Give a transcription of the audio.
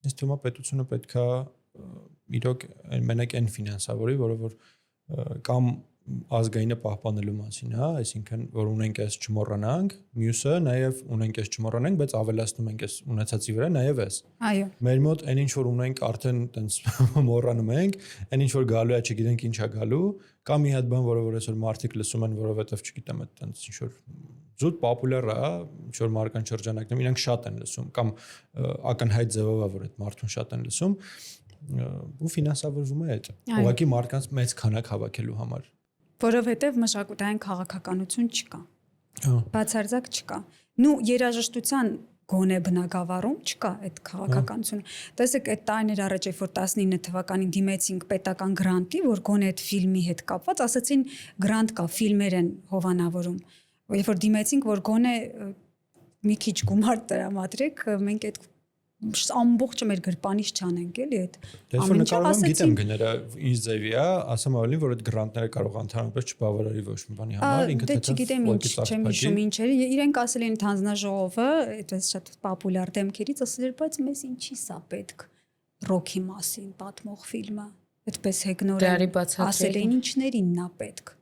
ինձ թվում է պետությունը պետք է իրոք մենակ այն ֆինանսավորի, որը որ կամ ազգայինը պահպանելու մասին, հա, այսինքն որ ունենք այս չմոռանանք, մյուսը նաև ունենք այս չմոռանանք, բայց ավելացնում ենք այս ունեցածի վրա նաև էս։ Այո։ Մեր մոտ այն ինչ որ ունենք արդեն տենց մոռանում ենք, այն ինչ որ գալու է, չգիտենք ինչ է գալու, կամ մի հատ բան, որը որ այսօր մարդիկ լսում են, որովհետև չգիտեմ, այդ տենց ինչ որ զուտ պոպուլյար է, ինչ որ մարդկան շրջանակներում իրանք շատ են լսում, կամ ակնհայտ ձևով է, որ այդ մարդուն շատ են լսում, ու ֆինանսավորվում է այդ։ Ուղղակի մարդկանց մեծ քանակ հավաքելու համար։ Որովհետև մշակութային քաղաքականություն չկա։ Բացարձակ չկա։ Նու երաժշտության գոնե բնակավարում չկա այդ քաղաքականությունը։ Տեսեք, այդ տարիներ առաջ, երբ որ 19 թվականին դիմեցինք պետական գրանտի, որ գոնե այդ ֆիլմի հետ կապված, ասացին գրանտ կա, ֆիլմեր են հովանավորում։ Երբ որ դիմեցինք, որ գոնե մի քիչ գումար տրամադրեք, մենք այդ ամբողջը մեր գրպանից չանենք էլի այդ։ Դες որ նկարում գիտեմ գները ինչ ձևի է, ասեմ ավելի որ այդ գրանտները կարող ընդհանրապես չբավարարի ոչ մի բանի համար, ինքը թե չգիտեմ ինչ, չեմ հիշում ինչ էր։ Իրենք ասել են հանձնաժողովը, այդպես շատ պոպուլյար դեմքերից ասել էր, բայց մեզ ինչի սա պետք ռոքի մասին պատմող ֆիլմը։ Այդպես հեգնորեն ասել են ինչներինն է պետք։